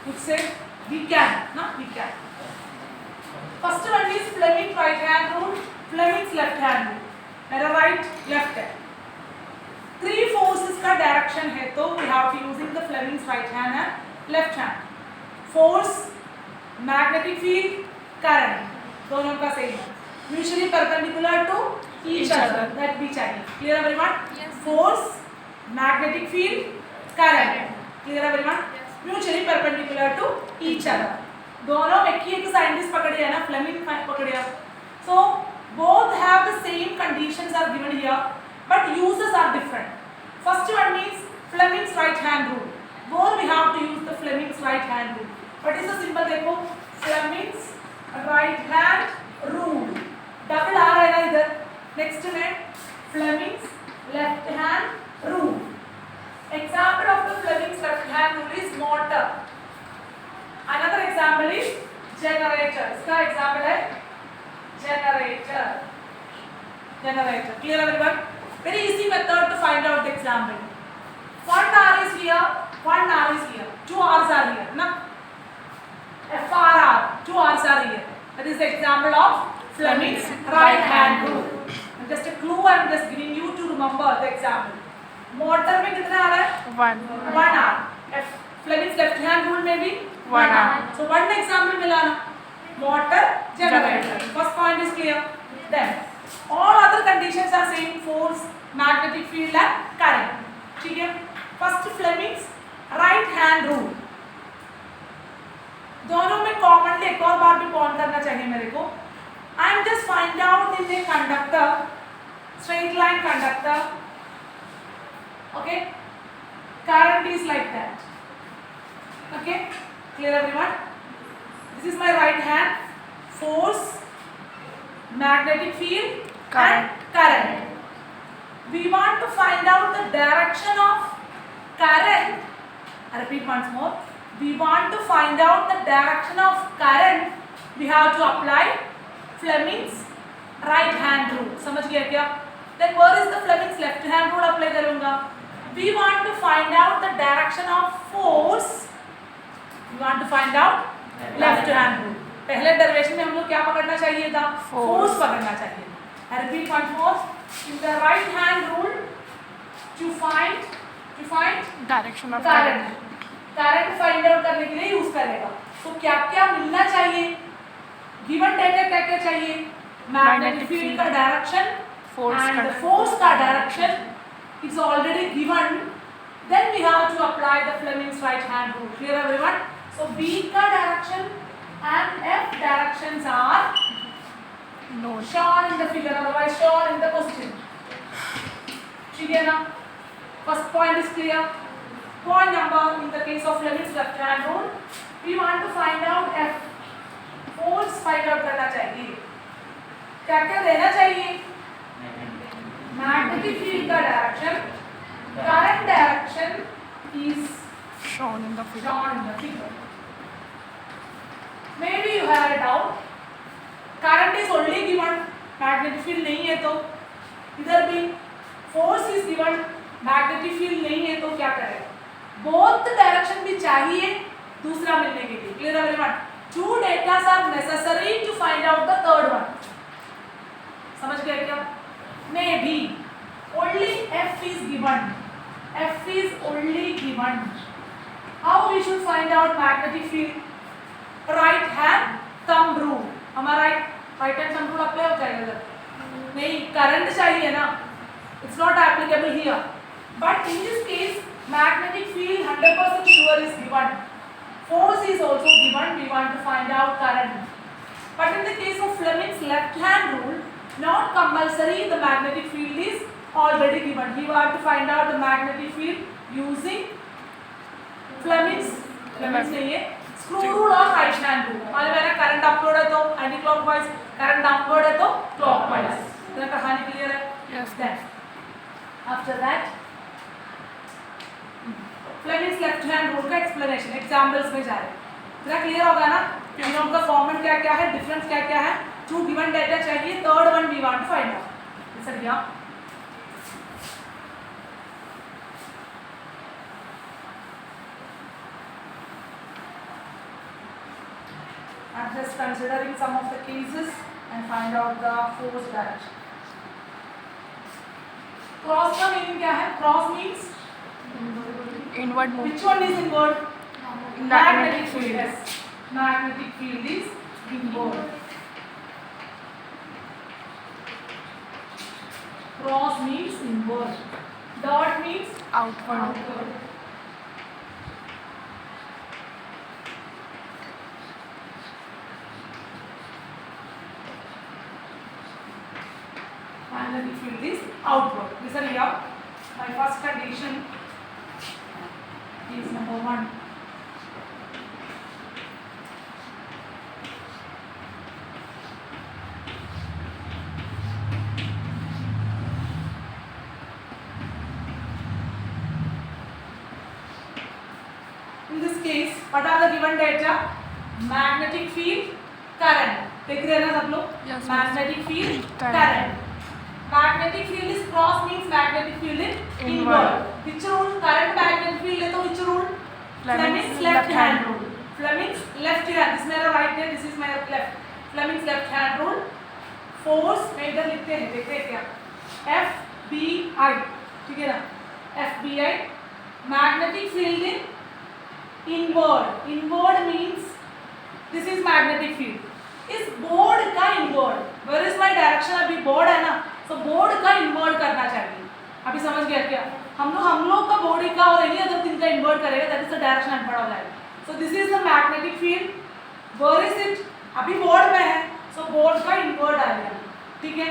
would say we can, no? We can. First one is Fleming's right hand rule, Fleming's left hand rule. मेरा right, left है. Three forces का direction है तो we have to using the Fleming's right hand and left hand. Force, magnetic field, current, दोनों का same है. Mutually perpendicular to each other. That भी चाहिए. Clear everyone? Yes. Force, magnetic field, current. Clear everyone? Yes. Mutually perpendicular to each other. दोनों एक ही एक scientist पकड़े है ना, फ्लेमिंग पकड़े. So both have the same conditions are given here, but uses are different. First one means Fleming's right hand rule. Both we have to use the Fleming's right hand rule. What is the symbol? देखो Fleming's right hand rule. Double R है ना इधर. Next में Fleming's left hand rule. Example of the Fleming's left hand rule is motor. Another example is generator. इसका example है generator. Generator. Clear everyone? Very easy method to find out the example. One R is here, one R is here. Two R's are here. Na? FRR. Two R's are here. That is the example of Fleming's right hand rule. And just a clue I am just giving you to remember the example. Motor में कितना आ रहा है? One R. Fleming's left hand rule में भी one R. So one example मिला ना. Motor, generator. First point is clear. Then all other conditions are same: force, magnetic field and current. ठीक है? First Fleming's right hand rule. दोनों में commonly एक और बार भी पॉइंट करना चाहिए मेरे को. I am just find out in a conductor, straight line conductor. Okay? Current is like that. Okay? Clear everyone? This is my right hand. Force, magnetic field and current. We want to find out the direction of current. I repeat once more. We want to find out the direction of current. We have to apply Fleming's right hand rule. समझ गया क्या? Then where is the Fleming's left hand rule apply करूँगा? We want to find out the direction of force. We want to find out left hand rule. पहले derivation में हम लोग क्या पकड़ना चाहिए था? Force पकड़ना चाहिए था. I repeat once more. In the right hand rule, to find Direction of current. Current find out करने के लिए यूज करेगा. So क्या क्या मिलना चाहिए? Given data क्या क्या चाहिए? Magnetic field का direction and the force का direction is already given. Then we have to apply the Fleming's right hand rule. Clear everyone? So B का direction and F directions are shown in the figure, otherwise shown in the question. ठीक है ना? First point is clear. Point number in the case of Fleming's left hand rule, we want to find out F. Force find out करना चाहिए. क्या क्या देना चाहिए? Magnetic field का direction, current direction is shown in the figure. shown in the figure. Maybe you have a doubt. Current is only given, magnetic field नहीं है तो इधर भी force is given, magnetic field नहीं है तो क्या करेगा? Both direction भी चाहिए दूसरा मिलने के लिए. Clear everyone? Two data are necessary to find out the third one. समझ गए क्या? Maybe only F is given. F is only given. How we should find out magnetic field? Right hand thumb rule. हमारा right hand thumb rule apply हो जाएगा इधर. नहीं, current चाहिए ना. It's not applicable here. But in this case, magnetic field 100% sure is given. Force is also given. We want to find out current. But in the case of Fleming's left hand rule, not compulsory. The magnetic field is already given. We want to find out the magnetic field using Fleming's नहीं है. Screw rule और right hand rule. मालूम है ना, current upward है तो anti clockwise, current downward है तो clockwise. इतना कहानी clear है? Yes. Then after that Fleming's left hand rule का explanation examples में जा रहे हैं. इतना clear होगा ना? इन लोगों का common क्या क्या है, difference क्या क्या है? Two given data चाहिए, third one we want to find out. Sir क्या? I'm just considering some of the cases and find out the force direction. Cross का meaning क्या है? Cross means Inward move. which one is inward? Magnetic field. field. Yes. Magnetic field is inward. Cross means inward. Dot means Outward. outward. Magnetic field is outward. Listen here. My first condition is number 1. In this case, what are the given data? Magnetic field, current. देख रहे हैं ना सब लोग? Yes, yes. Magnetic field, Current. current. Magnetic field is cross means magnetic field is inward. Inward. Which rule? Current magnetic field है तो which rule? Fleming's left hand rule. Fleming's left hand. This is मेरा right hand. This is मेरा left. Fleming's left hand rule. Force मैं इधर लिखते हैं. देख रहे हैं क्या? FBI. ठीक है ना? FBI. Magnetic field in inward. Inward means this is magnetic field. इस बोर्ड का inward, where is my direction, अभी बोर्ड है ना, तो बोर्ड का इनवर्ड करना चाहिए. अभी समझ गया क्या? हम लोग का बॉडी का और एनी अदर थिंग का इन्वर्ट करेगा, दैट इज द डायरेक्शन अनपढ़ हो जाएगा. So this is the magnetic field. Where is it? अभी बोर्ड में है, सो बोर्ड का इन्वर्ट आ गया. ठीक है.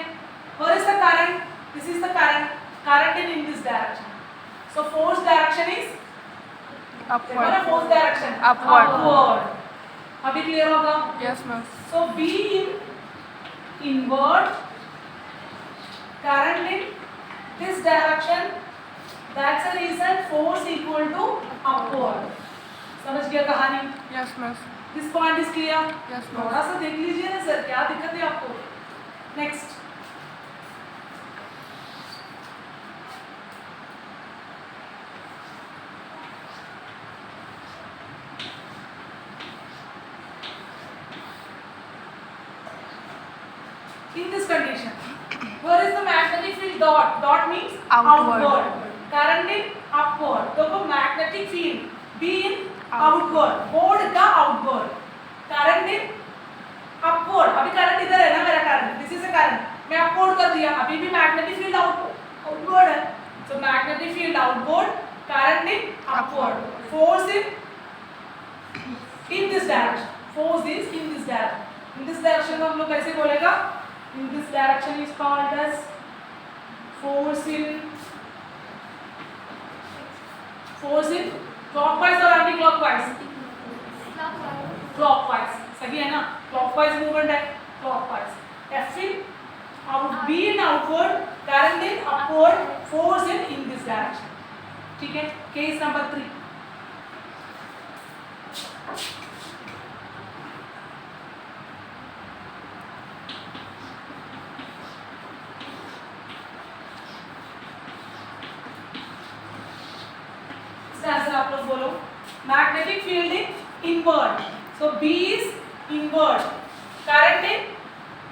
Where is the current? This is the current in this direction. So force direction is Upward. Force direction Upward. अभी clear होगा? Yes, ma'am. So B in inward, current in this direction. That's the reason force equal to upward. समझ गया कहानी? Yes, ma'am. This point is clear? Yes, ma'am. थोड़ा सा देख लीजिए ना सर, क्या दिक्कत है आपको? Next. In this condition, where is the magnetic field? Dot means Outward. Current in upward. देखो magnetic field B in outward. Board का outward. Current in upward. अभी current इधर है ना मेरा current. This is a current. मैं upward कर दिया. अभी भी magnetic field outward है. So magnetic field outward. Current in upward. Force in this direction. Force is in this direction. In this direction को हम लोग कैसे बोलेगा? In this direction is called as force in clockwise or anti-clockwise? Clockwise. सही है ना? Clockwise movement है. Clockwise. F in B in outward, current in upward, force in this direction. ठीक है? Case number 3. आंसर आप लोग बोलो. Magnetic field in inward, so B is inward, current in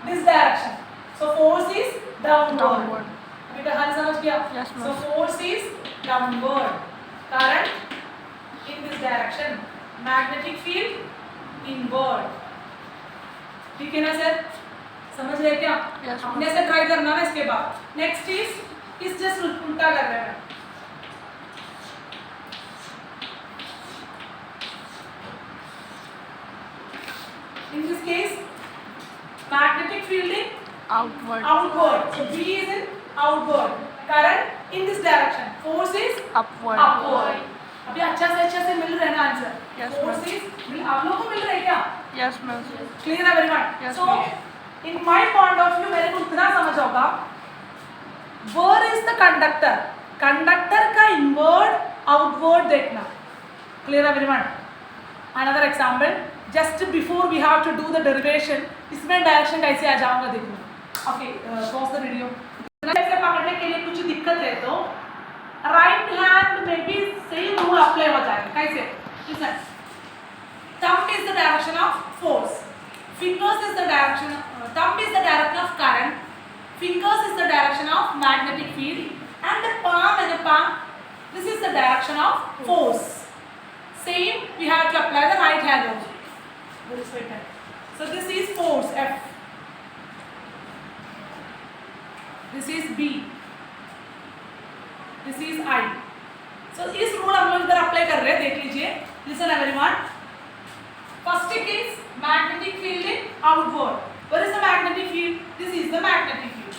this direction, so force is downward. अभी कहानी समझ गया? Yes, ma'am. So force is downward, current in this direction, magnetic field inward. ठीक है ना सर? समझ रहे क्या? Yes, ma'am. अपने से ट्राई करना ना इसके बाद. नेक्स्ट इज जस्ट उल्टा कर रहे हैं. In this case, magnetic field in Outward. outward. So B is in outward. Current in this direction. Force is Upward. upward. अभी अच्छे से मिल रहा है ना आंसर? Yes, Force is आप लोगों को मिल रहा है क्या? Yes, ma'am. Clear everyone? Yes, So, ma'am. in my point of view, मेरे को इतना समझ होगा. Where is the conductor? Conductor का inward, outward देखना. Clear everyone? Another example. Just before we have to do the derivation, इसमें direction कैसे आ जाऊंगा देखो. Okay, pause the video. ऐसे पकड़ने के लिए कुछ दिक्कत है तो राइट हैंड में भी सेम रूल अप्लाई हो जाएगा. कैसे? Listen. Thumb is the direction of force. the direction of current, fingers is the direction of magnetic field, and the palm and the palm, this is the direction of force. Same we have to apply the right hand also. This right hand. So this is force F. This is B. This is I. So इस rule हम लोग इधर apply कर रहे हैं, देख लीजिए. Listen everyone. First is magnetic field in outward. What is the magnetic field? This is the magnetic field.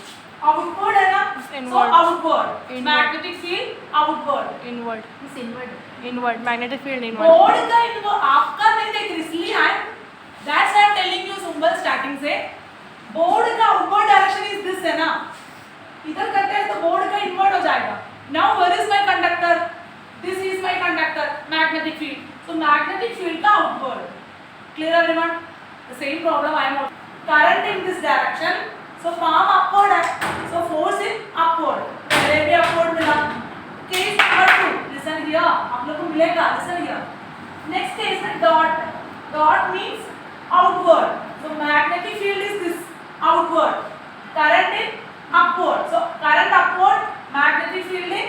Outward है ना? Inward. So outward. Inward. Magnetic field outward. Inward. It's inward. Inward. Magnetic field inward. Board का inward आपका नहीं देख रही, इसलिए I that's I am telling you Sumbal starting से. Board का आउटवर्ड डायरेक्शन इज दिस है ना, इधर करते हैं तो बोर्ड का इनवर्ड हो जाएगा. Now where is my conductor? This is my conductor, magnetic field. So magnetic field का outward. Clear everyone? The same problem I am current in this direction, so palm upward है, so force in upward. पहले भी upward मिला. Case number 2, listen here, आप लोग को मिलेगा. Listen here. Next case है dot. Dot means outward. So magnetic field is this outward, current in upward. So current upward, magnetic field in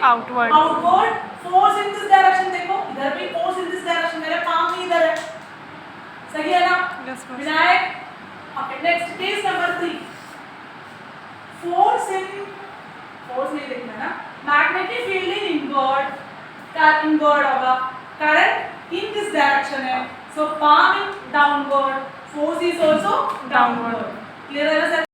Outward. outward. Force in this direction. देखो इधर भी force in this direction, मेरे palm भी इधर है. सही है ना? Yes, miss. Vinayak. Okay, next case number 3. Force नहीं देखना ना. Magnetic field in inward. Inward होगा. Current in this direction है. So palm in downward. Force is also downward. Clear है ना सर?